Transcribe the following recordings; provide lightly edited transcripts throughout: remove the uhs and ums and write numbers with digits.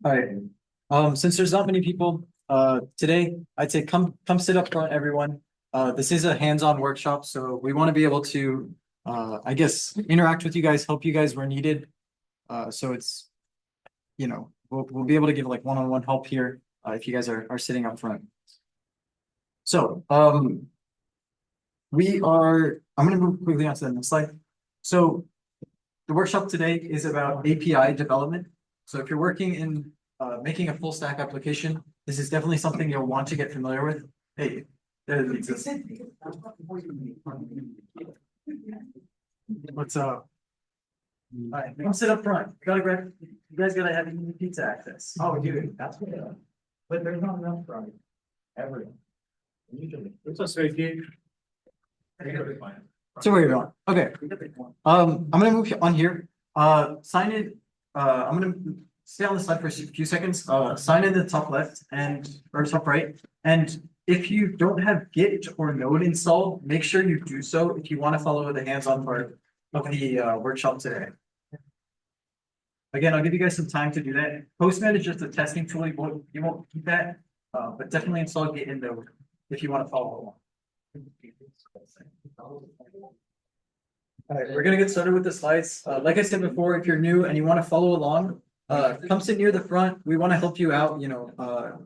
All right. Since there's not many people today, I'd say come sit up front, everyone. This is a hands-on workshop, so we want to be able to I guess interact with you guys, help you guys where needed. So it's we'll be able to give like one-on-one help here if you guys are sitting up front. So I'm gonna move quickly on to the next slide. So the workshop today is about API development. So if you're working in making a full stack application, this is definitely something you'll want to get familiar with. Hey, there it exists. What's up? All right, come sit up front. You guys gotta have pizza access. Oh, dude, that's what. But there's not enough for everyone. Usually. It's a safety. So where you're going? Okay. I'm gonna move on here. Sign in. I'm gonna stay on the slide for a few seconds. Sign in the top left or top right. And if you don't have Git or Node installed, make sure you do so if you want to follow the hands-on part of the workshop today. Again, I'll give you guys some time to do that. Postman is just a testing tool. You won't keep that, but definitely install Git in Node if you want to follow along. All right, we're gonna get started with the slides. Like I said before, if you're new and you want to follow along, come sit near the front. We want to help you out.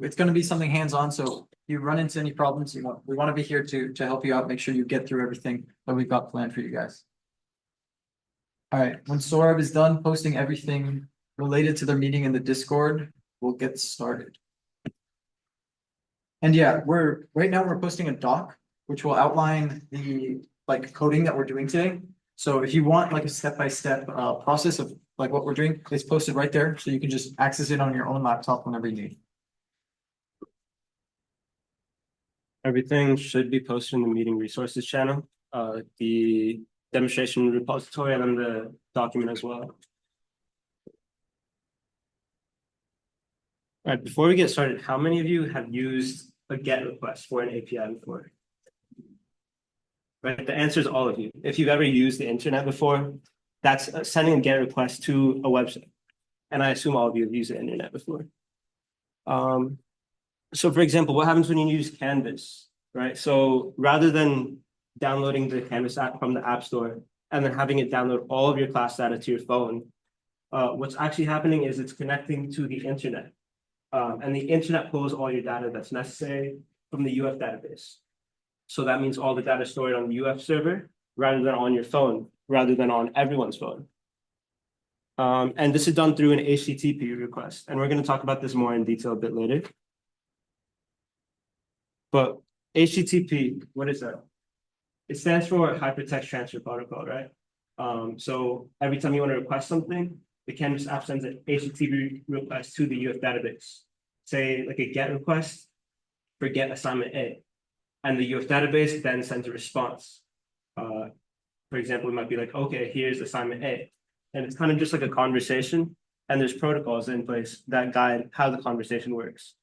It's going to be something hands-on. So if you run into any problems, we want to be here to help you out. Make sure you get through everything that we've got planned for you guys. All right, when Saurabh is done posting everything related to their meeting in the Discord, we'll get started. And yeah, right now we're posting a doc, which will outline the coding that we're doing today. So if you want like a step-by-step process of like what we're doing, it's posted right there. So you can just access it on your own laptop whenever you need. Everything should be posted in the meeting resources channel, the demonstration repository, and then the document as well. All right, before we get started, how many of you have used a GET request for an API before? Right, the answer is all of you. If you've ever used the internet before, that's sending a GET request to a website. And I assume all of you have used the internet before. So for example, what happens when you use Canvas, right? So rather than downloading the Canvas app from the App Store and then having it download all of your class data to your phone, what's actually happening is it's connecting to the internet. And the internet pulls all your data that's necessary from the UF database. So that means all the data stored on the UF server rather than on your phone, rather than on everyone's phone. And this is done through an HTTP request. And we're going to talk about this more in detail a bit later. But HTTP, what is that? It stands for Hypertext Transfer Protocol, right? So every time you want to request something, the Canvas app sends an HTTP request to the UF database. Say like a GET request for GET assignment A. And the UF database then sends a response. For example, it might be like, okay, here's assignment A. And it's kind of just like a conversation. And there's protocols in place that guide how the conversation works.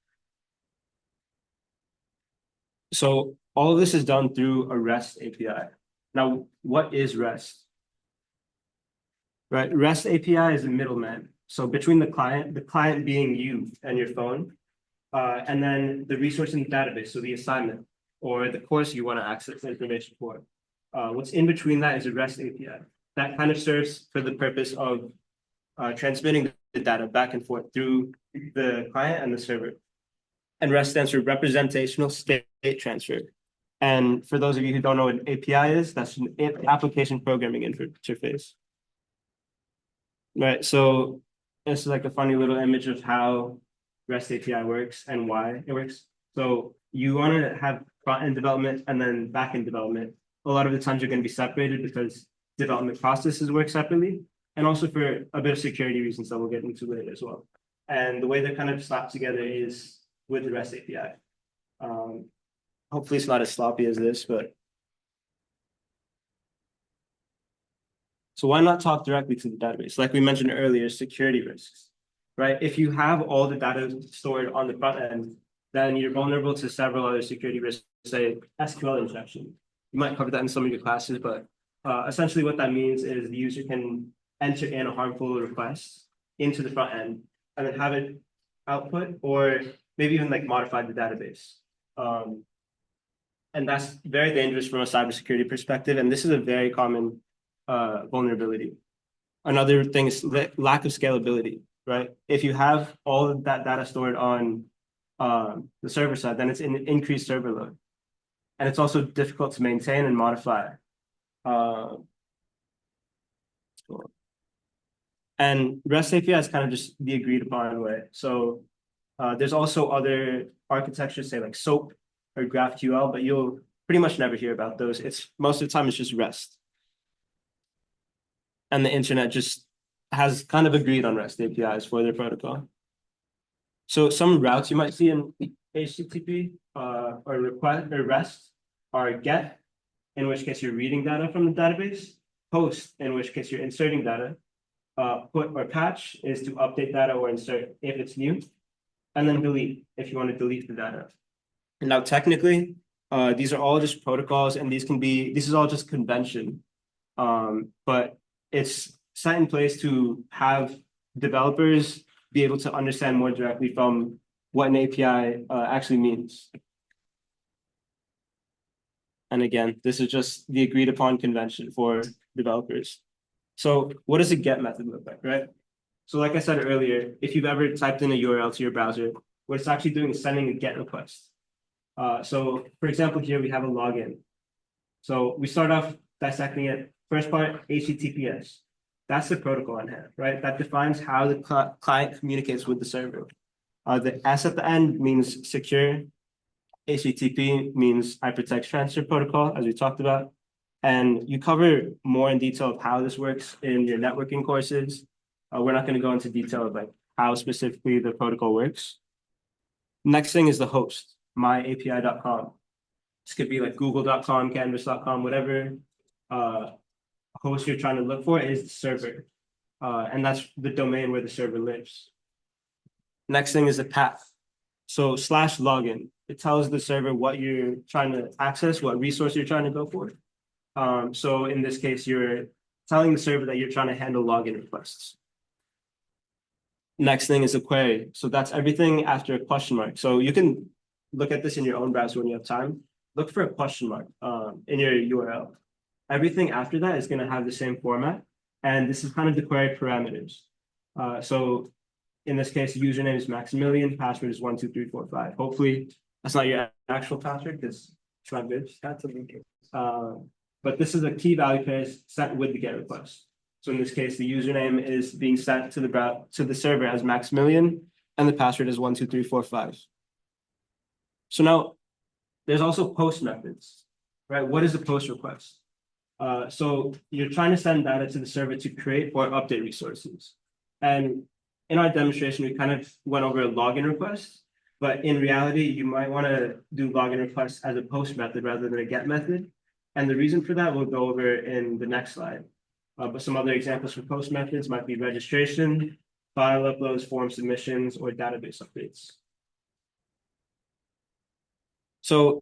So all of this is done through a REST API. Now, what is REST? Right, REST API is a middleman. So between the client being you and your phone, and then the resource in the database, so the assignment or the course you want to access the information for. What's in between that is a REST API. That kind of serves for the purpose of transmitting the data back and forth through the client and the server. And REST stands for Representational State Transfer. And for those of you who don't know what an API is, that's an application programming interface. Right, so this is like a funny little image of how REST API works and why it works. So you want to have front-end development and then back-end development. A lot of the times you're going to be separated because development processes work separately, and also for a bit of security reasons that we'll get into later as well. And the way they're kind of slapped together is with the REST API. Hopefully it's not as sloppy as this, but. So why not talk directly to the database? Like we mentioned earlier, security risks, right? If you have all the data stored on the front end, then you're vulnerable to several other security risks, say SQL injection. You might cover that in some of your classes, but essentially what that means is the user can enter in a harmful request into the front end and then have it output, or maybe even like modified the database. And that's very dangerous from a cybersecurity perspective. And this is a very common vulnerability. Another thing is lack of scalability, right? If you have all of that data stored on the server side, then it's an increased server load. And it's also difficult to maintain and modify. And REST API is kind of just the agreed upon way. So there's also other architectures, say like SOAP or GraphQL, but you'll pretty much never hear about those. It's most of the time it's just REST. And the internet just has kind of agreed on REST APIs for their protocol. So some routes you might see in HTTP or request or REST are GET, in which case you're reading data from the database, POST, in which case you're inserting data, put or patch is to update data or insert if it's new, and then delete if you want to delete the data. And now technically, these are all just protocols, and this is all just convention, but it's set in place to have developers be able to understand more directly from what an API actually means. And again, this is just the agreed upon convention for developers. So what does a GET method look like, right? So like I said earlier, if you've ever typed in a URL to your browser, what it's actually doing is sending a GET request. So for example, here we have a login. So we start off dissecting it. First part, HTTPS. That's the protocol on hand, right? That defines how the client communicates with the server. The S at the end means secure. HTTP means hypertext transfer protocol, as we talked about. And you cover more in detail of how this works in your networking courses. We're not going to go into detail of like how specifically the protocol works. Next thing is the host, myapi.com. This could be like google.com, canvas.com, whatever host you're trying to look for is the server. And that's the domain where the server lives. Next thing is the path. So /login, it tells the server what you're trying to access, what resource you're trying to go for. So in this case, you're telling the server that you're trying to handle login requests. Next thing is a query. So that's everything after a question mark. So you can look at this in your own browser when you have time. Look for a question mark in your URL. Everything after that is going to have the same format. And this is kind of the query parameters. So in this case, the username is Maximilian, password is 12345. Hopefully, that's not your actual password because it's not good. That's a link. But this is a key value pair set with the GET request. So in this case, the username is being sent to the server as Maximilian, and the password is 12345. So now there's also POST methods, right? What is a POST request? So you're trying to send data to the server to create or update resources. And in our demonstration, we kind of went over a login request, but in reality, you might want to do login requests as a POST method rather than a GET method. And the reason for that we'll go over in the next slide. But some other examples for POST methods might be registration, file uploads, form submissions, or database updates. So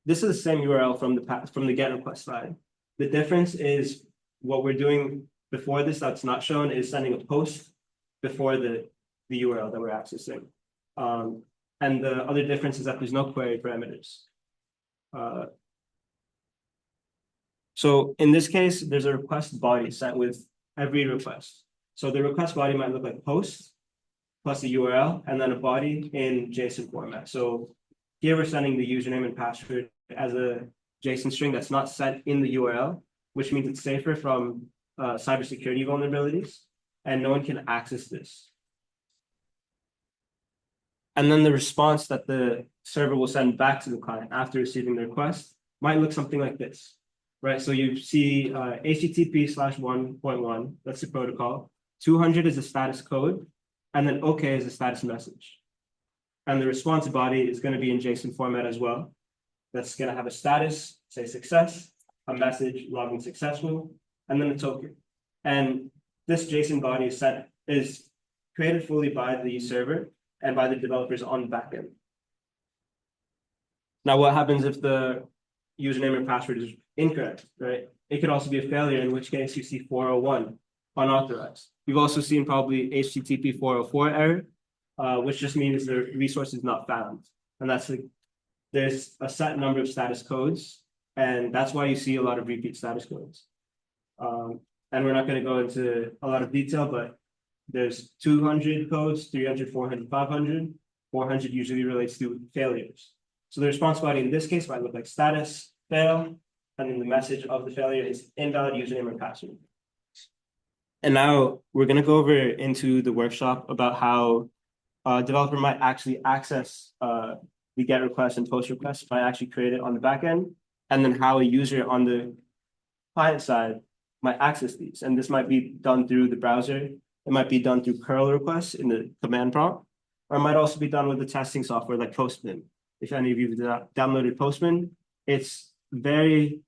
this is the same URL from the GET request side. The difference is what we're doing before this that's not shown is sending a post before the URL that we're accessing. And the other difference is that there's no query parameters. So in this case, there's a request body sent with every request. So the request body might look like post plus a URL and then a body in JSON format. So here we're sending the username and password as a JSON string that's not sent in the URL, which means it's safer from cybersecurity vulnerabilities, and no one can access this. And then the response that the server will send back to the client after receiving the request might look something like this, right? So you see HTTP/1.1, that's the protocol. 200 is the status code, and then OK is the status message. And the response body is going to be in JSON format as well. That's going to have a status, say success, a message, login successful, and then a token. And this JSON body is created fully by the server and by the developers on the backend. Now, what happens if the username and password is incorrect, right? It could also be a failure, in which case you see 401, unauthorized. You've also seen probably HTTP 404 error. which just means the resource is not found. And that's like, there's a set number of status codes, and that's why you see a lot of repeat status codes. And we're not going to go into a lot of detail, but there's 200 codes, 300, 400, 500. 400 usually relates to failures. So the responsibility in this case might look like status, fail, and then the message of the failure is invalid username or password. And now we're going to go over into the workshop about how a developer might actually access the GET request and POST request might actually create it on the back end, and then how a user on the client side might access these. And this might be done through the browser. It might be done through curl requests in the command prompt, or it might also be done with the testing software like Postman. If any of you have downloaded Postman, it's very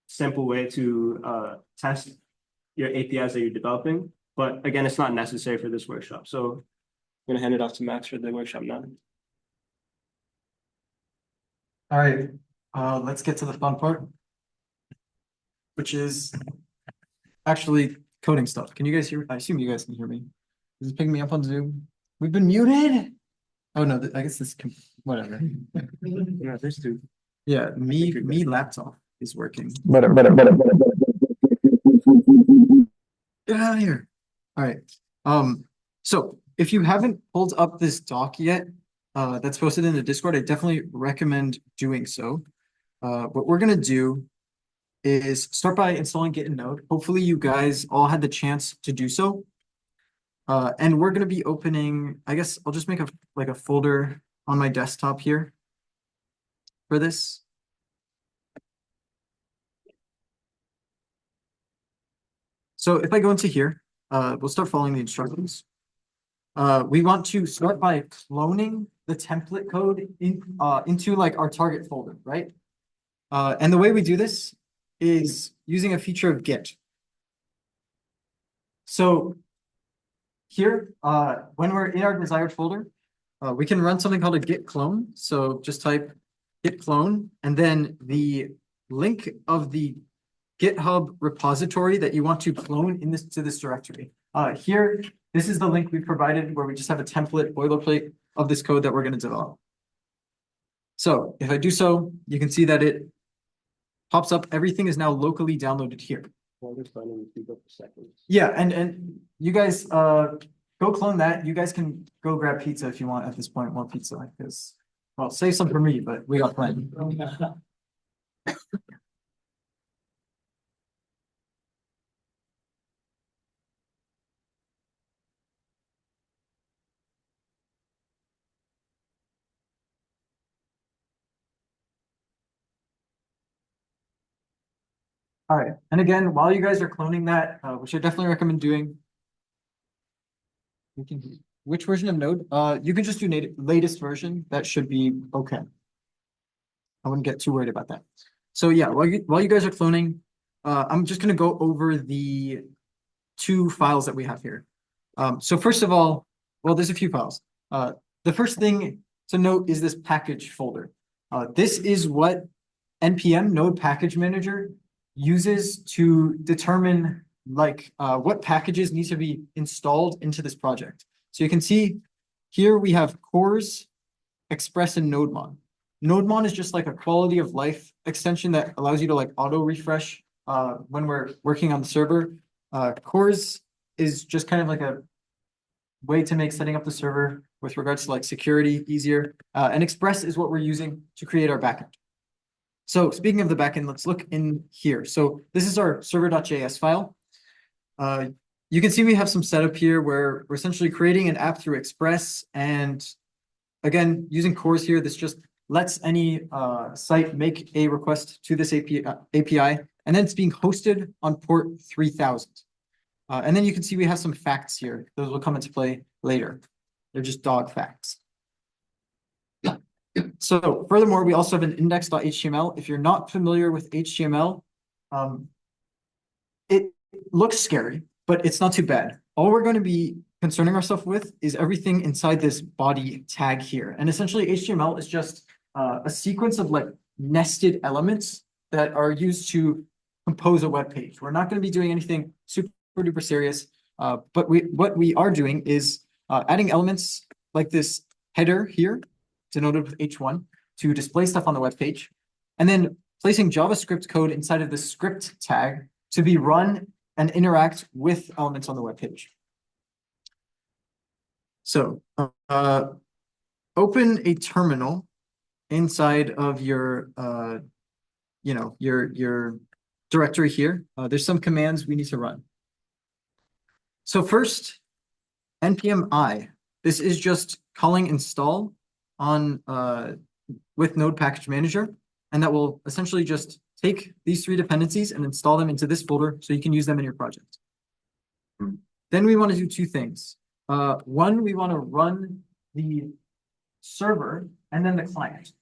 simple way to test your APIs that you're developing. But again, it's not necessary for this workshop. So I'm going to hand it off to Max for the workshop now. All right, let's get to the fun part, which is actually coding stuff. Can you guys hear? I assume you guys can hear me. Is it picking me up on Zoom? We've been muted. Oh no, I guess this whatever. Yeah, there's two. Yeah, me laptop is working. Better. Get out of here. All right. So if you haven't pulled up this doc yet, that's posted in the Discord, I definitely recommend doing so. What we're gonna do is start by installing Git and Node. Hopefully you guys all had the chance to do so. And we're gonna be opening, I guess I'll just make a folder on my desktop here for this. So if I go into here, we'll start following the instructions. We want to start by cloning the template code into like our target folder, right? And the way we do this is using a feature of Git. So here, when we're in our desired folder, we can run something called a git clone. So just type git clone, and then the link of the GitHub repository that you want to clone in to this directory. Here, this is the link we provided where we just have a template boilerplate of this code that we're going to develop. So if I do so, you can see that it pops up. Everything is now locally downloaded here. Yeah, and you guys go clone that. You guys can go grab pizza if you want at this point, more pizza, because well, save some for me, but we got plenty. All right, and again, while you guys are cloning that, which I definitely recommend doing, we can do which version of Node? You can just do latest version. That should be okay. I wouldn't get too worried about that. So yeah, while you guys are cloning, I'm just gonna go over the two files that we have here. So first of all, well, there's a few files. The first thing to note is this package folder. This is what NPM Node Package Manager uses to determine like what packages need to be installed into this project. So you can see here we have CORS, Express, and NodeMon. NodeMon is just like a quality of life extension that allows you to like auto refresh when we're working on the server. CORS is just kind of like a way to make setting up the server with regards to like security easier. And Express is what we're using to create our backend. So speaking of the backend, let's look in here. So this is our server.js file. You can see we have some setup here where we're essentially creating an app through Express. And again, using CORS here, this just lets any site make a request to this API, and then it's being hosted on port 3000. And then you can see we have some facts here. Those will come into play later. They're just dog facts. So furthermore, we also have an index.html. If you're not familiar with HTML, it looks scary, but it's not too bad. All we're going to be concerning ourselves with is everything inside this body tag here. And essentially HTML is just a sequence of like nested elements that are used to compose a web page. We're not going to be doing anything super duper serious, but what we are doing is adding elements like this header here, denoted with H1, to display stuff on the web page, and then placing JavaScript code inside of the script tag to be run and interact with elements on the web page. So open a terminal inside of your your directory here. There's some commands we need to run. So first, npm I. This is just calling install on with Node Package Manager, and that will essentially just take these 3 dependencies and install them into this folder so you can use them in your project. Then we want to do 2 things. One, we want to run the server and then the client.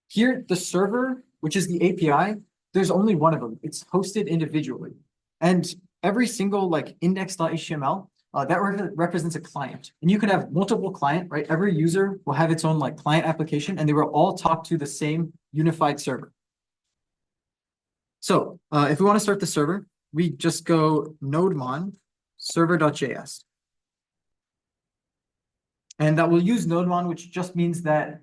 Here, the server, which is the API, there's only one of them. It's hosted individually. And every single like index.html, that represents a client. And you can have multiple client, right? Every user will have its own like client application, and they will all talk to the same unified server. So if we want to start the server, we just go nodemon server.js. And that will use nodemon, which just means that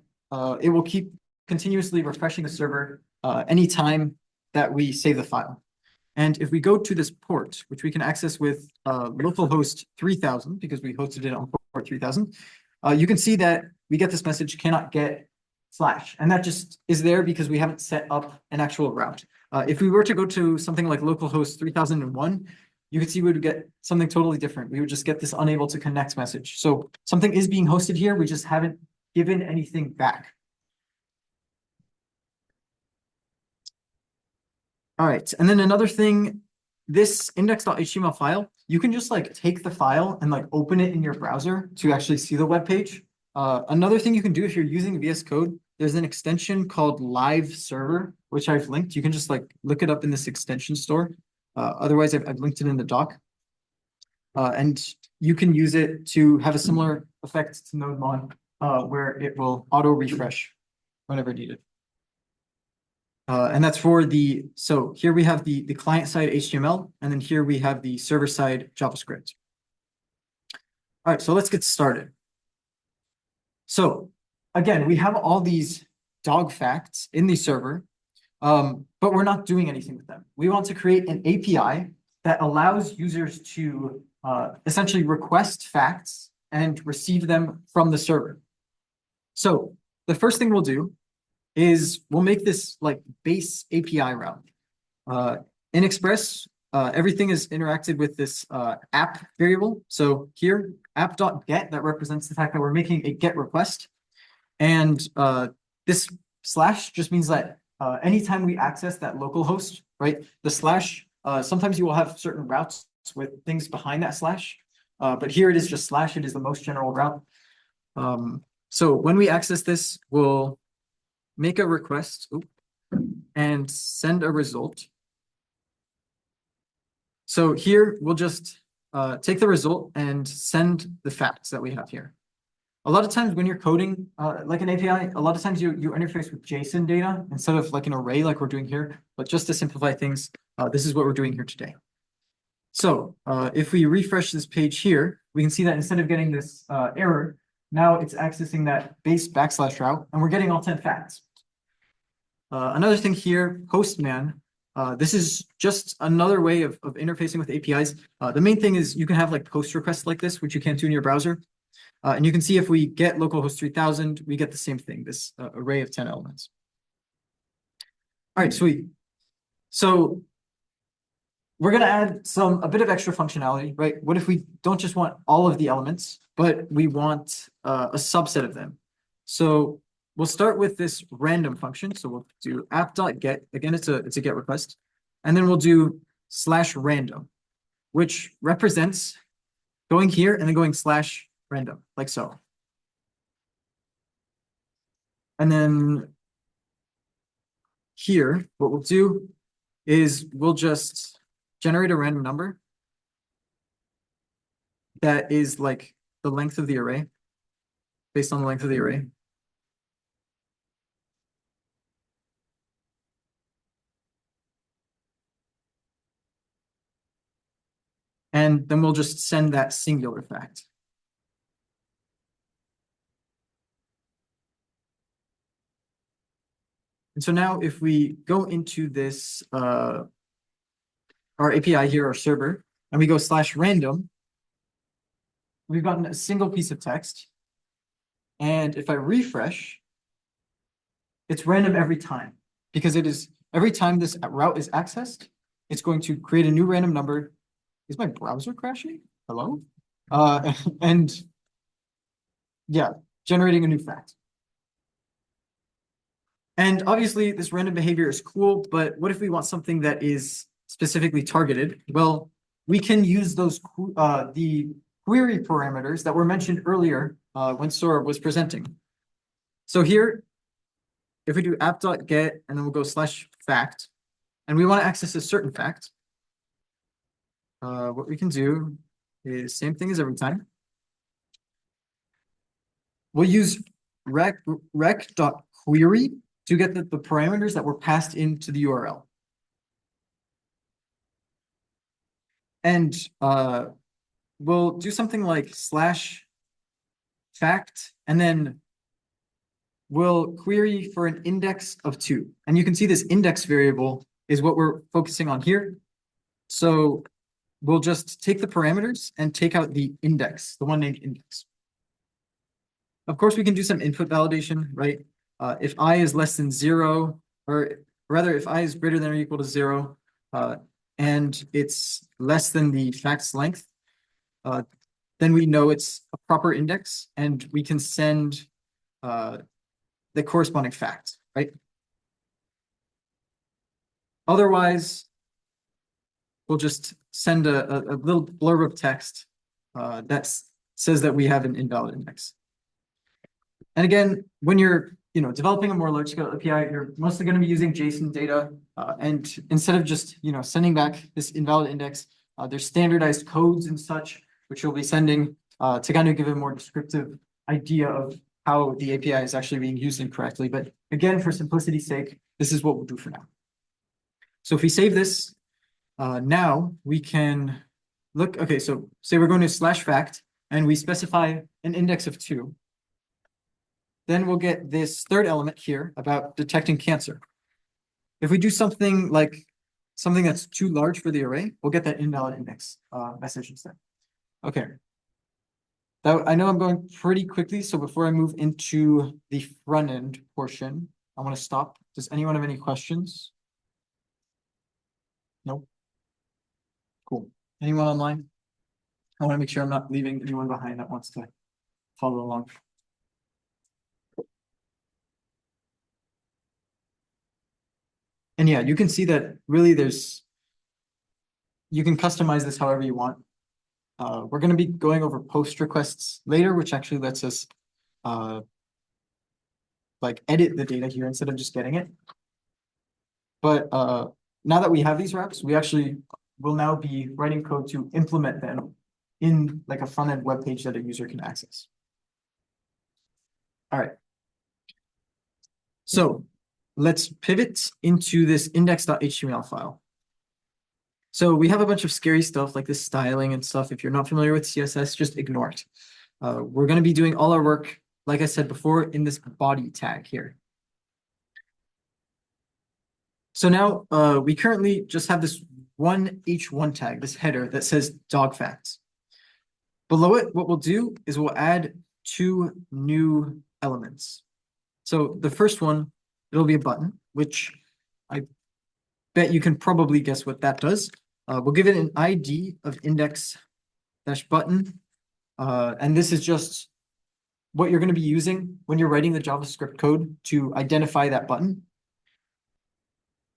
it will keep continuously refreshing the server anytime that we save the file. And if we go to this port, which we can access with localhost 3000, because we hosted it on port 3000, you can see that we get this message, cannot get /. And that just is there because we haven't set up an actual route. If we were to go to something like localhost 3001, you could see we would get something totally different. We would just get this unable to connect message. So something is being hosted here. We just haven't given anything back. All right, and then another thing, this index.html file, you can just like take the file and like open it in your browser to actually see the web page. Another thing you can do if you're using VS Code, there's an extension called Live Server, which I've linked. You can just like look it up in this extension store. Otherwise, I've linked it in the doc. And you can use it to have a similar effect to nodemon, where it will auto refresh whenever needed. And that's for so here we have the client side HTML, and then here we have the server side JavaScript. All right, so let's get started. So again, we have all these dog facts in the server, but we're not doing anything with them. We want to create an API that allows users to essentially request facts and receive them from the server. So the first thing we'll do is we'll make this like base API route. In Express, everything is interacted with this app variable. So here, app.get, that represents the fact that we're making a GET request. And this / just means that anytime we access that local host, right, the /, sometimes you will have certain routes with things behind that /. But here it is just /, it is the most general route. So when we access this, we'll make a request and send a result. So here we'll just take the result and send the facts that we have here. A lot of times when you're coding like an API, a lot of times you interface with JSON data instead of like an array like we're doing here. But just to simplify things, this is what we're doing here today. So if we refresh this page here, we can see that instead of getting this error, now it's accessing that base / route, and we're getting all 10 facts. Another thing here, Postman. This is just another way of interfacing with APIs. The main thing is you can have like post requests like this, which you can't do in your browser. And you can see if we get localhost 3000, we get the same thing, this array of 10 elements. All right, sweet. So we're going to add a bit of extra functionality, right? What if we don't just want all of the elements, but we want a subset of them? So we'll start with this random function. So we'll do app.get. Again, it's a GET request. And then we'll do /random, which represents going here and then going /random, like so. And then here, what we'll do is we'll just generate a random number that is like the length of the array, based on the length of the array. And then we'll just send that singular fact. And so now if we go into this, our API here, our server, and we go /random, we've gotten a single piece of text. And if I refresh, it's random every time because it is every time this route is accessed, it's going to create a new random number. Is my browser crashing? Hello? And yeah, generating a new fact. And obviously this random behavior is cool, but what if we want something that is specifically targeted? Well, we can use those the query parameters that were mentioned earlier when Sora was presenting. So here, if we do app.get and then we'll go /fact, and we want to access a certain fact, what we can do is same thing as every time. We'll use rec.query to get the parameters that were passed into the URL. And we'll do something like /fact, and then we'll query for an index of 2. And you can see this index variable is what we're focusing on here. So we'll just take the parameters and take out the index, the one named index. Of course, we can do some input validation, right? If I is less than 0, or rather if I is greater than or equal to 0, and it's less than the fact's length, then we know it's a proper index and we can send the corresponding fact, right? Otherwise, we'll just send a little blurb of text that says that we have an invalid index. And again, when you're developing a more large scale API, you're mostly going to be using JSON data. And instead of just sending back this invalid index, there's standardized codes and such, which you'll be sending to kind of give a more descriptive idea of how the API is actually being used incorrectly. But again, for simplicity's sake, this is what we'll do for now. So if we save this, now we can look, okay, so say we're going to /fact and we specify an index of 2. Then we'll get this third element here about detecting cancer. If we do something like something that's too large for the array, we'll get that invalid index message instead. Okay. I know I'm going pretty quickly, so before I move into the front end portion, I want to stop. Does anyone have any questions? Nope. Cool. Anyone online? I want to make sure I'm not leaving anyone behind that wants to follow along. And yeah, you can see that really you can customize this however you want. We're going to be going over post requests later, which actually lets us like edit the data here instead of just getting it. But now that we have these wraps, we actually will now be writing code to implement them in like a front-end web page that a user can access. All right. So let's pivot into this index.html file. So we have a bunch of scary stuff like this styling and stuff. If you're not familiar with CSS, just ignore it. We're going to be doing all our work, like I said before, in this body tag here. So now we currently just have this one h1 tag, this header that says dog facts. Below it, what we'll do is we'll add 2 new elements. So the first one, it'll be a button, which I bet you can probably guess what that does. We'll give it an ID of index-button. And this is just what you're going to be using when you're writing the JavaScript code to identify that button.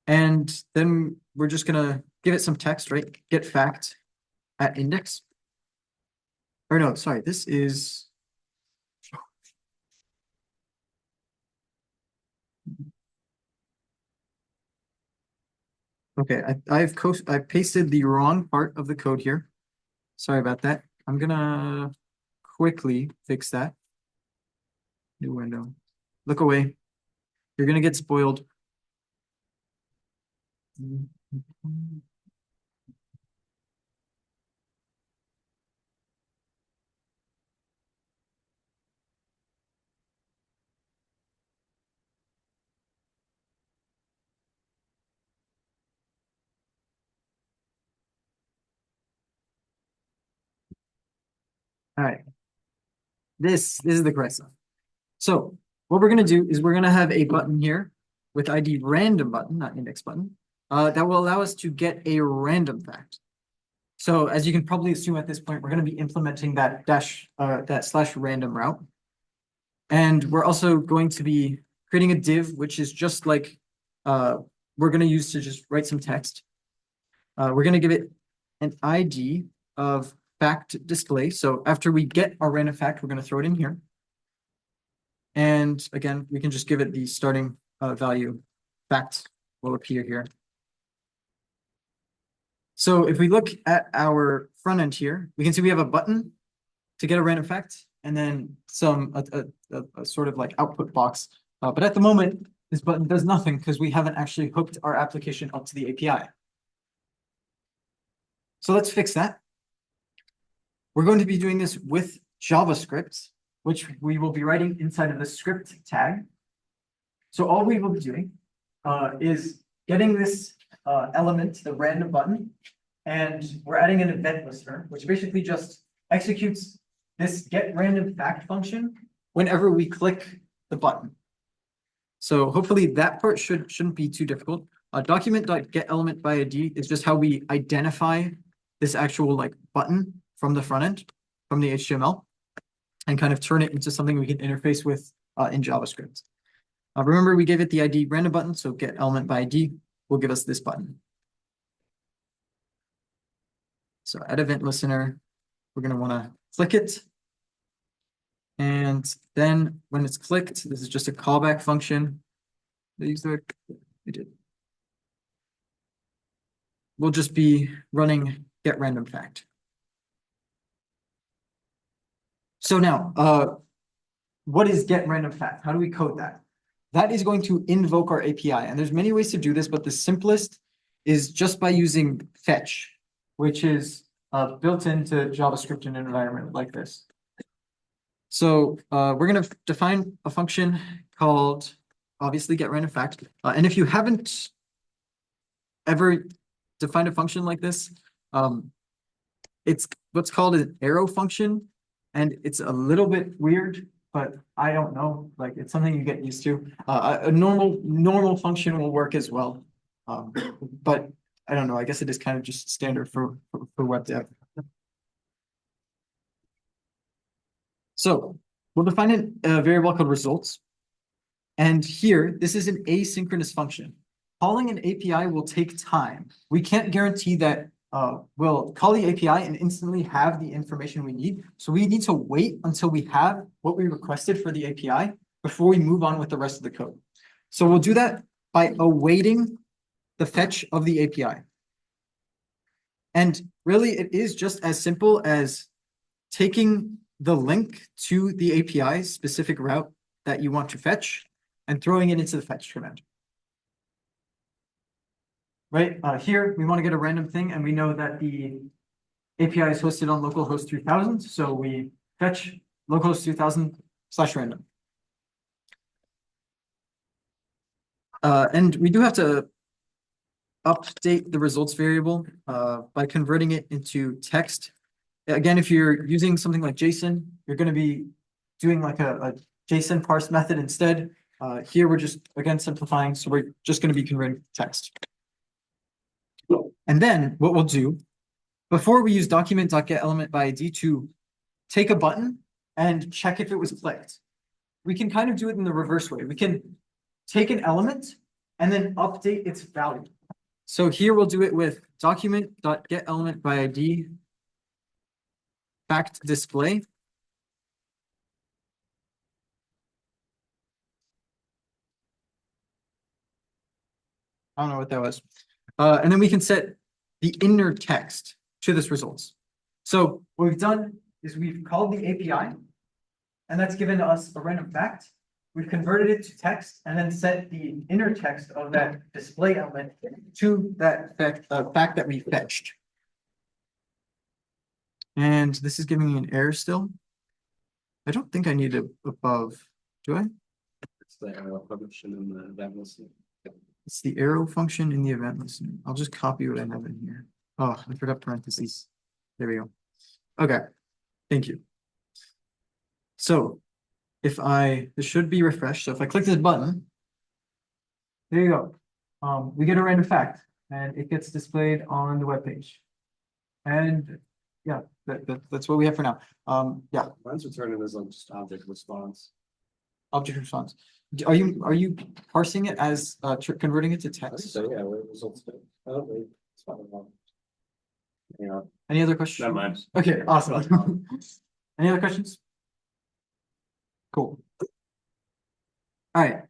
And then we're just going to give it some text, right? Get fact at index. Or no, sorry, this is... Okay, I've pasted the wrong part of the code here. Sorry about that. I'm gonna quickly fix that. New window. Look away. You're gonna get spoiled. All right. This is the correct stuff. So what we're gonna do is we're gonna have a button here with ID random button, not index button, that will allow us to get a random fact. So as you can probably assume at this point, we're gonna be implementing that slash random route. And we're also going to be creating a div, which is just like we're gonna use to just write some text. We're gonna give it an ID of fact display. So after we get our random fact, we're gonna throw it in here. And again, we can just give it the starting value fact will appear here. So if we look at our front end here, we can see we have a button to get a random fact and then some a sort of like output box. But at the moment, this button does nothing because we haven't actually hooked our application up to the API. So let's fix that. We're going to be doing this with JavaScript, which we will be writing inside of the script tag. So all we will be doing is getting this element, the random button, and we're adding an event listener, which basically just executes this get random fact function whenever we click the button. So hopefully that part shouldn't be too difficult. Document.getElementById is just how we identify this actual like button from the front end, from the HTML, and kind of turn it into something we can interface with in JavaScript. Remember, we gave it the ID random button, so getElementById will give us this button. So add event listener, we're going to want to click it. And then when it's clicked, this is just a callback function. We did. We'll just be running get random fact. So now, what is get random fact? How do we code that? That is going to invoke our API. And there's many ways to do this, but the simplest is just by using fetch, which is built into JavaScript in an environment like this. So we're going to define a function called, obviously, get random fact. And if you haven't ever defined a function like this, it's what's called an arrow function. And it's a little bit weird, but I don't know, like it's something you get used to. A normal function will work as well. But I don't know, I guess it is kind of just standard for web dev. So we'll define a variable called results. And here, this is an asynchronous function. Calling an API will take time. We can't guarantee that we'll call the API and instantly have the information we need. So we need to wait until we have what we requested for the API before we move on with the rest of the code. So we'll do that by awaiting the fetch of the API. And really, it is just as simple as taking the link to the API specific route that you want to fetch and throwing it into the fetch command. Right here, we want to get a random thing, and we know that the API is hosted on localhost 3000, so we fetch localhost 3000/random. And we do have to update the results variable by converting it into text. Again, if you're using something like JSON, you're going to be doing like a JSON parse method instead. Here, we're just, again, simplifying, so we're just going to be converting text. And then what we'll do, before we use document.getElementById to take a button and check if it was clicked, we can kind of do it in the reverse way. We can take an element and then update its value. So here we'll do it with document.getElementById fact display. I don't know what that was. And then we can set the inner text to this results. So what we've done is we've called the API, and that's given us a random fact. We've converted it to text and then set the inner text of that display element to that fact that we fetched. And this is giving me an error still. I don't think I need it above, do I? It's the arrow function in the event listener. It's the arrow function in the event listener. I'll just copy what I have in here. Oh, I forgot parentheses. There we go. Okay, thank you. So this should be refreshed. So if I click this button, there you go. We get a random fact and it gets displayed on the web page. And yeah, that's what we have for now. Yeah, Mine's returning as like just object response. object response. Are you parsing it as converting it to I think text? so, yeah, where results. Oh, wait, it's fine. Yeah. Any other questions? Not mine. Okay, awesome. Any other questions? Cool. All right,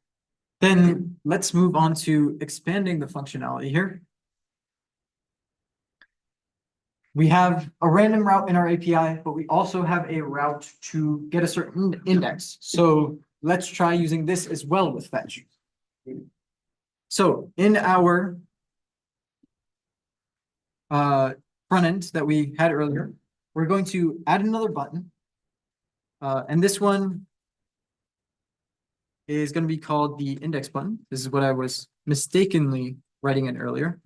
then let's move on to expanding the functionality here. We have a random route in our API, but we also have a route to get a certain index. So let's try using this as well with fetch. So in our front end that we had earlier, we're going to add another button. And this one is going to be called the index button. This is what I was mistakenly writing in earlier.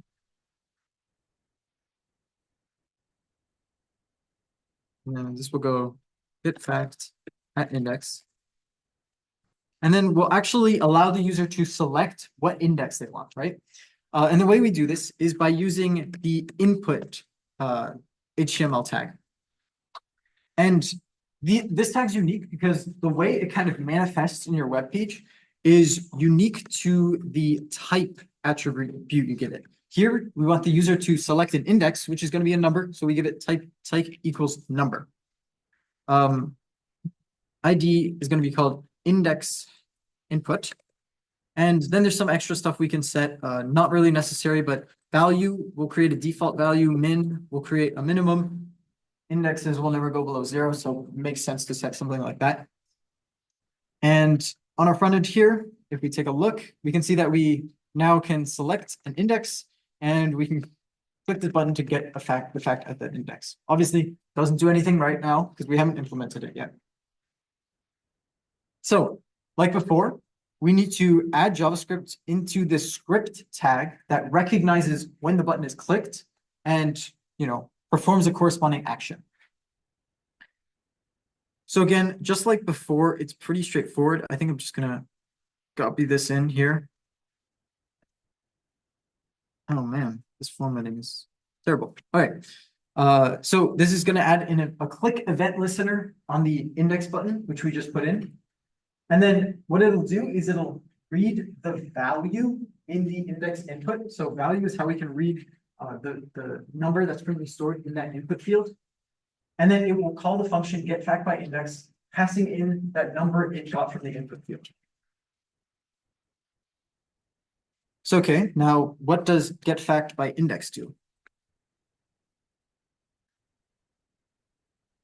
And then this will go get fact at index. And then we'll actually allow the user to select what index they want, right? And the way we do this is by using the input HTML tag. And this tag's unique because the way it kind of manifests in your web page is unique to the type attribute you give it. Here, we want the user to select an index, which is going to be a number. So we give it type equals number. ID is going to be called index input. And then there's some extra stuff we can set, not really necessary, but value will create a default value, min will create a minimum. Indexes will never go below 0, so it makes sense to set something like that. And on our front end here, if we take a look, we can see that we now can select an index and we can click the button to get the fact at that index. Obviously, doesn't do anything right now because we haven't implemented it yet. So, like before, we need to add JavaScript into the script tag that recognizes when the button is clicked and, performs a corresponding action. So again, just like before, it's pretty straightforward. I think I'm just gonna copy this in here. Oh man, this formatting is terrible. All right. So this is gonna add in a click event listener on the index button, which we just put in. And then what it'll do is it'll read the value in the index input. So value is how we can read the number that's currently stored in that input field. And then it will call the function getFactByIndex, passing in that number it got from the input field. So, okay, now what does getFactByIndex do?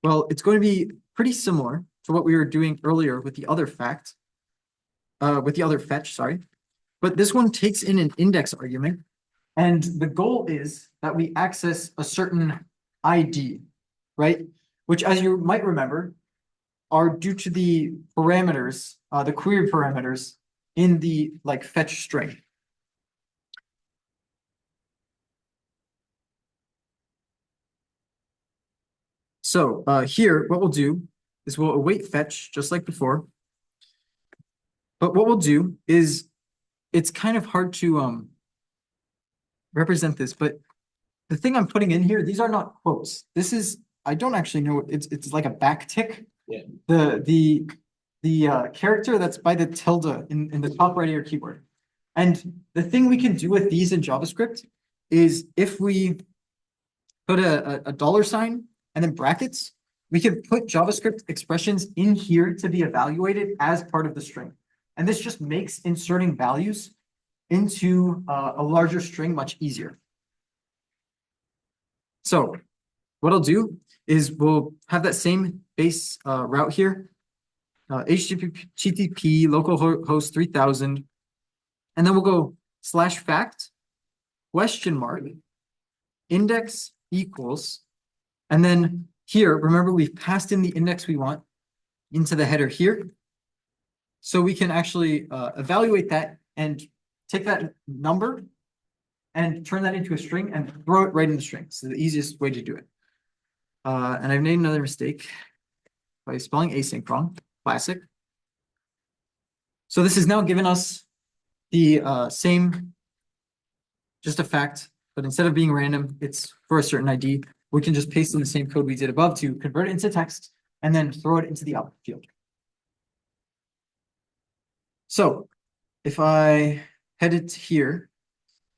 Well, it's going to be pretty similar to what we were doing earlier with the other fetch, sorry. But this one takes in an index argument. And the goal is that we access a certain ID, right? Which, as you might remember, are due to the parameters, the query parameters in the fetch string. So here, what we'll do is we'll await fetch just like before. But what we'll do is it's kind of hard to represent this, but the thing I'm putting in here, these are not quotes. This is, I don't actually know, it's like a backtick. Yeah. The character that's by the tilde in the top right of your keyboard. And the thing we can do with these in JavaScript is if we put a $sign and then brackets, we can put JavaScript expressions in here to be evaluated as part of the string. And this just makes inserting values into a larger string much easier. So what I'll do is we'll have that same base route here, HTTP localhost 3000, and then we'll go /fact index equals, and then here, remember we've passed in the index we want into the header here. So we can actually evaluate that and take that number and turn that into a string and throw it right in the string. So the easiest way to do it. And I've made another mistake by spelling async wrong. classic. So this has now given us the same, just a fact, but instead of being random, it's for a certain ID. We can just paste in the same code we did above to convert it into text and then throw it into the output field. So if I head it here,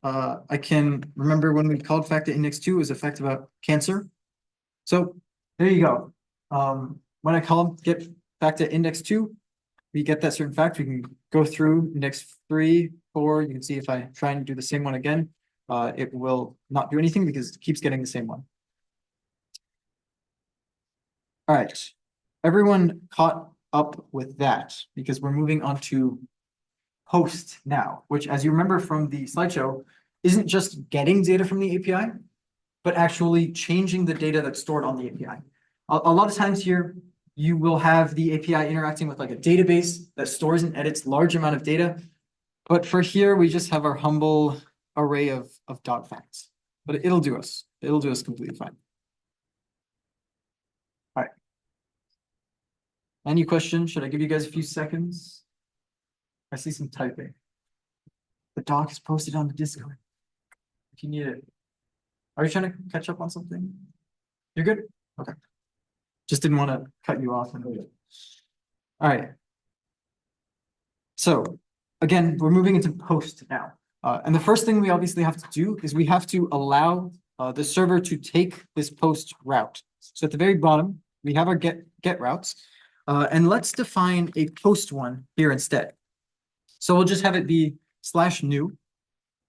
I can remember when we called fact at index 2 is a fact about cancer. So there you go. When I call get fact at index 2, we get that certain fact. We can go through index 3, 4. You can see if I try and do the same one again, it will not do anything because it keeps getting the same one. All right, everyone caught up with that because we're moving on to post now, which, as you remember from the slideshow, isn't just getting data from the API, but actually changing the data that's stored on the API. A lot of times here, you will have the API interacting with like a database that stores and edits large amount of data. But for here, we just have our humble array of dot facts, but it'll do us. It'll do us completely fine. All right. Any questions? Should I give you guys a few seconds? I see some typing. The doc is posted on the Discord if you need it. Are you trying to catch up on something? You're good? Okay. Just didn't want to cut you off. All right. So again, we're moving into post now. And the first thing we obviously have to do is we have to allow the server to take this post route. So at the very bottom, we have our get routes. And let's define a post one here instead. So we'll just have it be /new,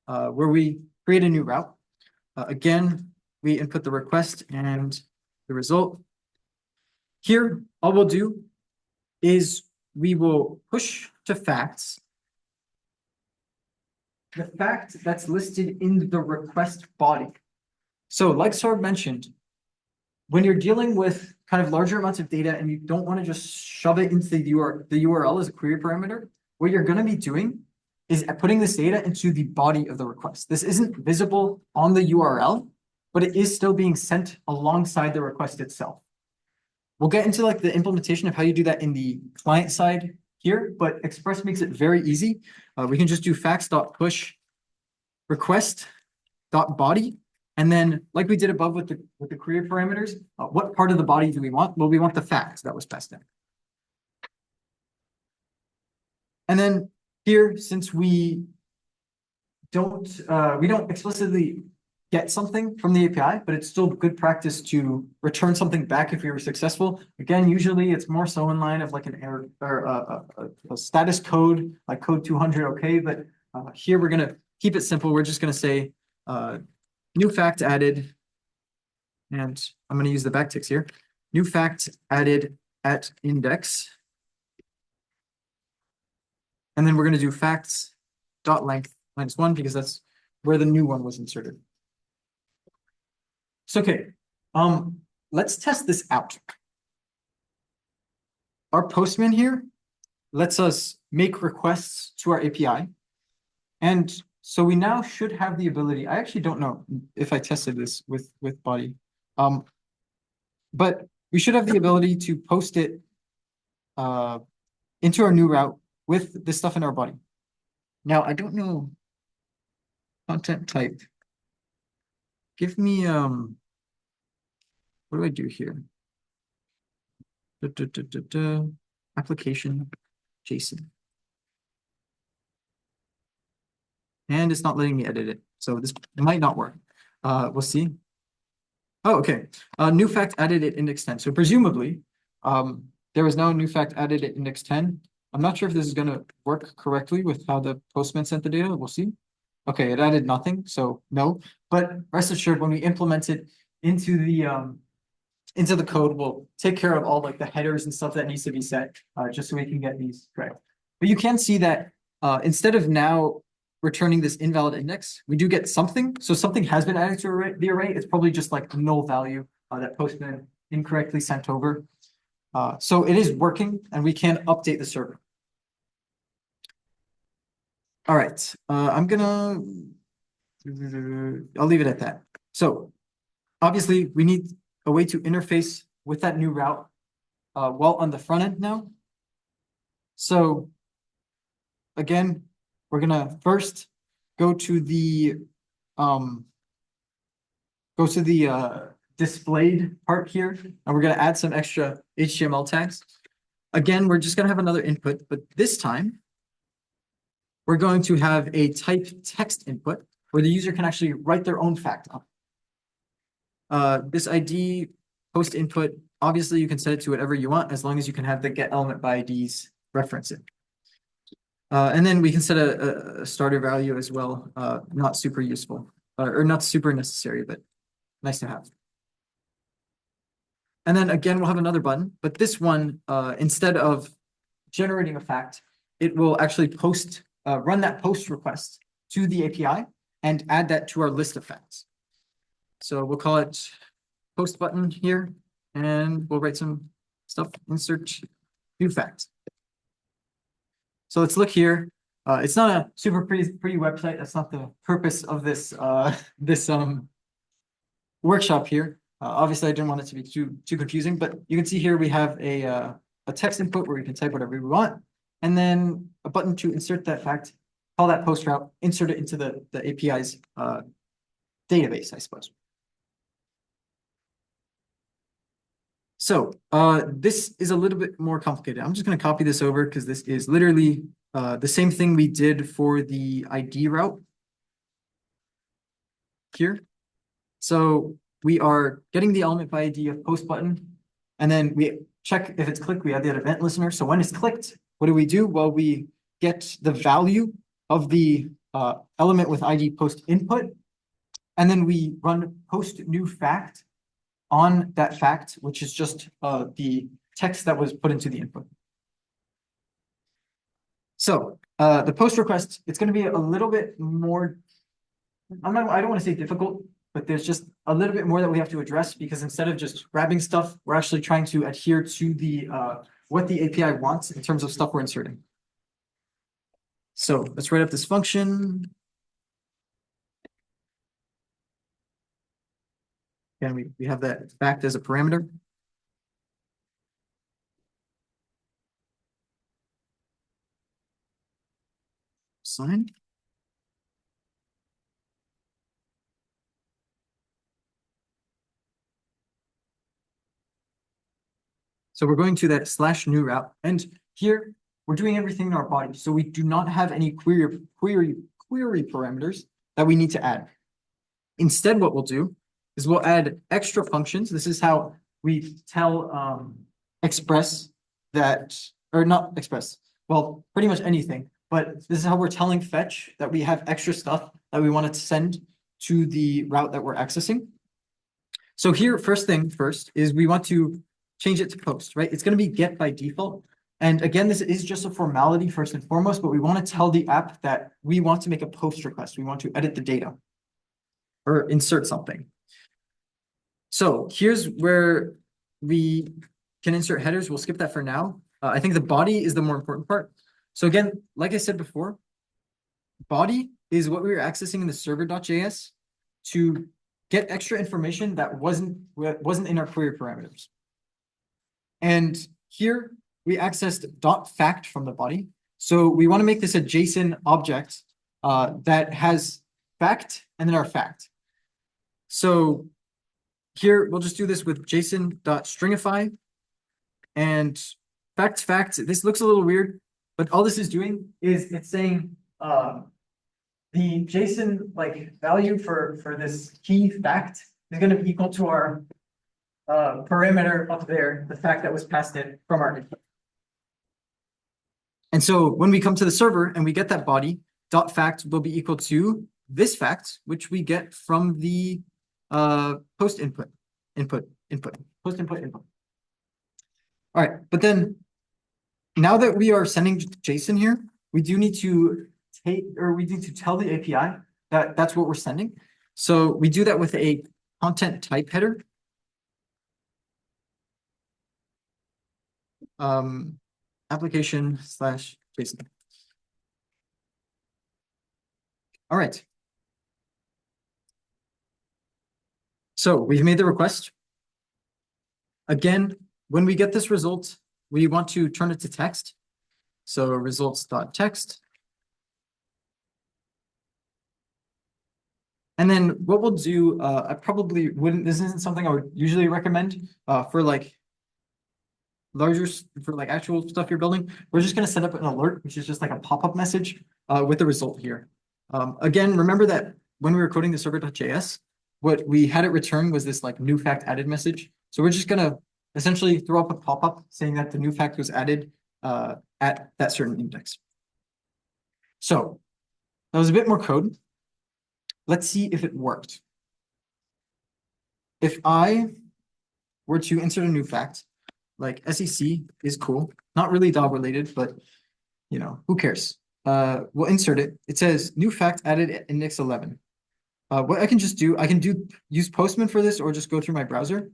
where we create a new route. Again, we input the request and the result. Here, all we'll do is we will push to facts the fact that's listed in the request body. So like Saurabh mentioned, when you're dealing with kind of larger amounts of data and you don't want to just shove it into the URL as a query parameter, what you're going to be doing is putting this data into the body of the request. This isn't visible on the URL, but it is still being sent alongside the request itself. We'll get into like the implementation of how you do that in the client side here, but Express makes it very easy. We can just do facts.push request.body. And then like we did above with the query parameters, what part of the body do we want? Well, we want the fact that was passed in. And then here, since we don't explicitly get something from the API, but it's still good practice to return something back if we were successful. Again, usually it's more so in line of like an error or a status code, like code 200, okay? But here we're gonna keep it simple. We're just gonna say new fact added, and I'm gonna use the backticks here. New fact added at index. And then we're going to do facts dot length -1 because that's where the new one was inserted. So, okay, let's test this out. Our postman here lets us make requests to our API. And so we now should have the ability, I actually don't know if I tested this with body, but we should have the ability to post it into our new route with this stuff in our body. Now, I don't know content type. Give me, what do I do here? Application JSON. And it's not letting me edit it. So this might not work. We'll see. Oh, okay. New fact added at index 10. So presumably, there was now a new fact added at index 10. I'm not sure if this is going to work correctly with how the postman sent the data. We'll see. Okay, it added nothing, so no. But rest assured, when we implement it into the code, we'll take care of all like the headers and stuff that needs to be set, just so we can get these correct. But you can see that instead of now returning this invalid index, we do get something. So something has been added to the array. It's probably just like a null value that postman incorrectly sent over. So it is working, and we can update the server. All right, I'll leave it at that. So obviously we need a way to interface with that new route while on the front end now. So again, we're gonna first go to the um displayed part here, and we're gonna add some extra HTML tags. Again, we're just gonna have another input, but this time we're going to have a type text input where the user can actually write their own fact up. This ID post input, obviously you can set it to whatever you want as long as you can have the get element by IDs reference it. And then we can set a starter value as well, not super useful, or not super necessary, but nice to have. And then again, we'll have another button, but this one, instead of generating a fact, it will actually run that post request to the API and add that to our list of facts. So we'll call it post button here, and we'll write some stuff, insert new fact. So let's look here. It's not a super pretty website. That's not the purpose of this workshop here. Obviously, I didn't want it to be too confusing, but you can see here we have a text input where we can type whatever we want, and then a button to insert that fact, call that post route, insert it into the API's database, I suppose. So this is a little bit more complicated. I'm just going to copy this over because this is literally the same thing we did for the ID route here. So we are getting the element by ID of post button, and then we check if it's clicked, we add that event listener. So when it's clicked, what do? Well, we get the value of the element with ID post input, and then we run post new fact on that fact, which is just the text that was put into the input. So the post request, it's going to be a little bit more, I don't want to say difficult, but there's just a little bit more that we have to address, because instead of just grabbing stuff, we're actually trying to adhere to the what the API wants in terms of stuff we're inserting. So let's write up this function. Again, we have that fact as a parameter. Sign. So we're going to that slash new route, and here we're doing everything in our body. So we do not have any query parameters that we need to add. Instead, what we'll do is we'll add extra functions. This is how we tell Express that, or not Express, well, pretty much anything, but this is how we're telling Fetch that we have extra stuff that we want to send to the route that we're accessing. So here, first thing first is we want to change it to post, right? It's going to be get by default. And again, this is just a formality first and foremost, but we want to tell the app that we want to make a post request. We want to edit the data or insert something. So here's where we can insert headers. We'll skip that for now. I think the body is the more important part. So again, like I said before, body is what we were accessing in the server.js to get extra information that wasn't in our query parameters. And here we accessed .fact from the body. So we want to make this a JSON object that has fact and then our fact. So here we'll just do this with JSON.stringify and fact. This looks a little weird, but all this is doing is it's saying the JSON value for this key fact is going to be equal to our parameter up there, the fact that was passed in from our input. And so when we come to the server and we get that body, .fact will be equal to this fact, which we get from the post input. All right, but then now that we are sending JSON here, we do need to tell the API that that's what we're sending. So we do that with a content type header. Application/JSON. All right. So we've made the request. Again, when we get this result, we want to turn it to text. So results.text. And then what we'll do, I probably wouldn't, this isn't something I would usually recommend, for like for like actual stuff you're building. We're just gonna set up an alert, which is just like a pop-up message, with the result here. Again, remember that when we were coding the server.js, what we had it return was this like new fact added message. So we're just gonna essentially throw up a pop-up saying that the new fact was added, at that certain index. So that was a bit more code. Let's see if it worked. If I were to insert a new fact, like SEC is cool, not really DAO related, but you know, who cares? We'll insert it. It says new fact added at index 11. What I can just do, I can use Postman for this or just go through my browser.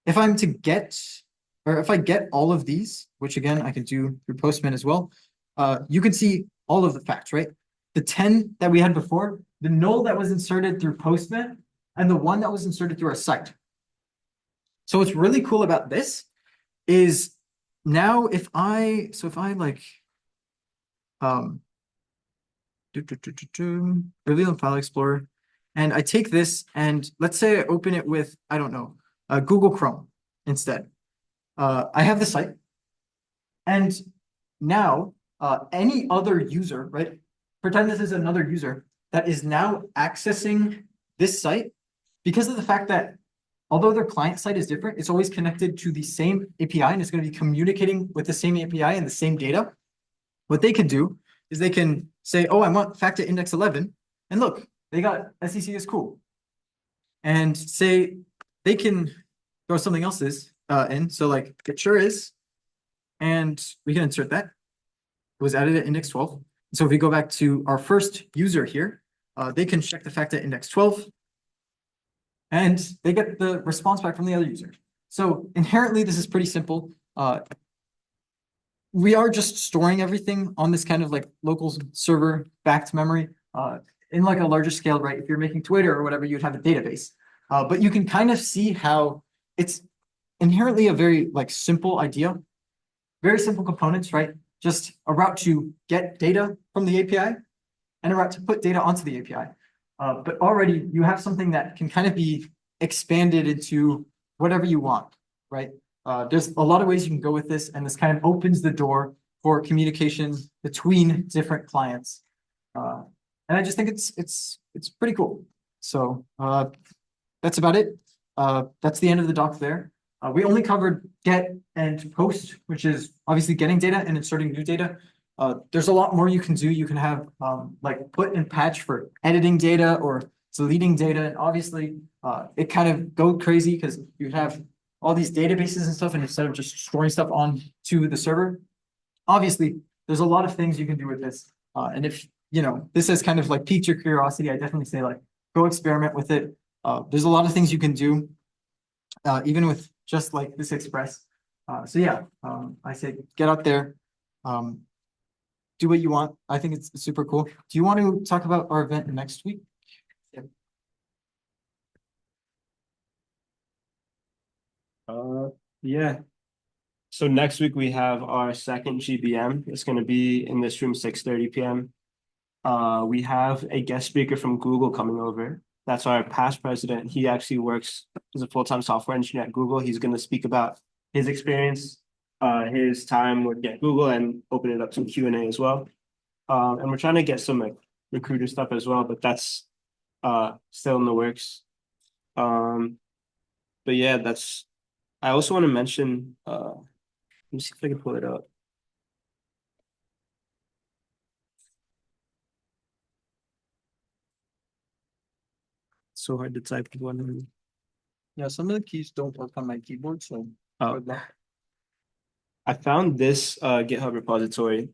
If I'm to get, or if I get all of these, which again, I can do through Postman as well, you can see all of the facts, right? The 10 that we had before, the null that was inserted through Postman, and the one that was inserted through our site. So what's really cool about this is now if I like, reveal in File Explorer, and I take this and let's say I open it with, I don't know, Google Chrome instead. I have the site, and now any other user, right? Pretend this is another user that is now accessing this site because of the fact that although their client site is different, it's always connected to the same API and it's going to be communicating with the same API and the same data. What they can do is they can say, oh, I want fact at index 11. And look, they got SEC is cool. And say they can throw something else in. So like it sure is. And we can insert that. It was added at index 12. So if we go back to our first user here, they can check the fact at index 12. And they get the response back from the other user. So inherently, this is pretty simple. We are just storing everything on this kind of like local server backed memory. In like a larger scale, right? If you're making Twitter or whatever, you'd have a database. But you can kind of see how it's inherently a very like simple idea, very simple components, right? Just a route to get data from the API and a route to put data onto the API. But already you have something that can kind of be expanded into whatever you want, right? There's a lot of ways you can go with this, and this kind of opens the door for communication between different clients. And I just think it's pretty cool. So that's about it. That's the end of the doc there. We only covered get and post, which is obviously getting data and inserting new data. There's a lot more you can do. You can have like put and patch for editing data or deleting data. And obviously, it kind of go crazy because you have all these databases and stuff, and instead of just storing stuff on to the server, obviously, there's a lot of things you can do with this. And if you know this has kind of like piqued your curiosity, I definitely say like go experiment with it. There's a lot of things you can do, even with just like this Express. So yeah, I say get out there, do what you want. I think it's super cool. Do you want to talk about our event next week? Yeah. So next week we have our second GBM. It's going to be in this room 6:30 p.m. We have a guest speaker from Google coming over. That's our past president. He actually works as a full-time software engineer at Google. He's going to speak about his experience, his time working at Google, and open it up some Q&A as well. And we're trying to get some like recruiter stuff as well, but that's still in the works. But yeah, that's. I also want to mention. Let me see if I can pull it up. It's so hard to type with one hand. Yeah, some of the keys don't work on my keyboard, so Oh. I found this GitHub repository.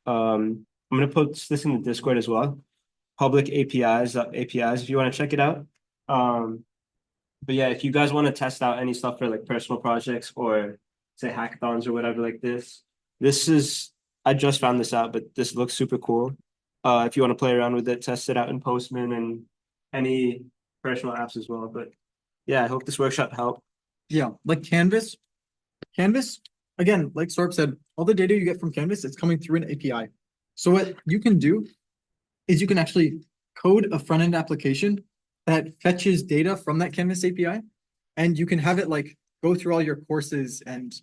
I'm gonna post this in the Discord as well. Public APIs if you want to check it out. But yeah, if you guys want to test out any stuff for like personal projects or say hackathons or whatever like this is I just found this out, but this looks super cool. If you want to play around with it, test it out in Postman and any personal apps as well. But yeah, I hope this workshop helped. yeah, like Canvas. Canvas again, like Sorb said, all the data you get from Canvas, it's coming through an API. So what you can do is you can actually code a front-end application that fetches data from that Canvas API. And you can have it like go through all your courses and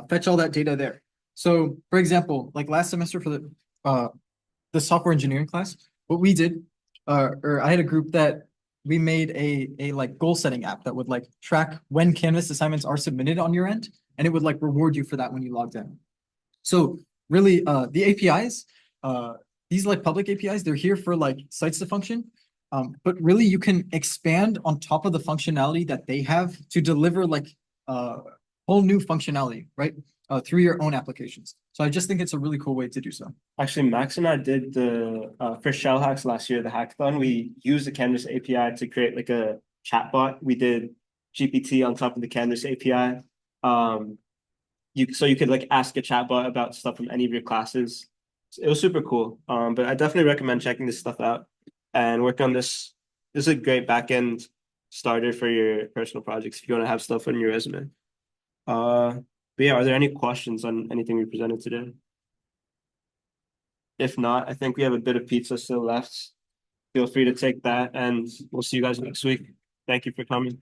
fetch all that data there. So for example, like last semester for the software engineering class, what we did, or I had a group that we made a like goal setting app that would like track when Canvas assignments are submitted on your end, and it would like reward you for that when you logged in. So really, the APIs, these like public APIs, they're here for like sites to function. But really you can expand on top of the functionality that they have to deliver like whole new functionality, right? Through your own applications. So I just think it's a really cool way to do so. Actually, Max and I did the for Shell Hacks last year, the hackathon. We used the Canvas API to create like a chatbot. We did GPT on top of the Canvas API. You could like ask a chatbot about stuff from any of your classes. It was super cool. But I definitely recommend checking this stuff out and work on this. This is a great backend starter for your personal projects if you want to have stuff on your resume. But yeah, are there any questions on anything we presented today? If not, I think we have a bit of pizza still left. Feel free to take that, and we'll see you guys next week. Thank you for coming.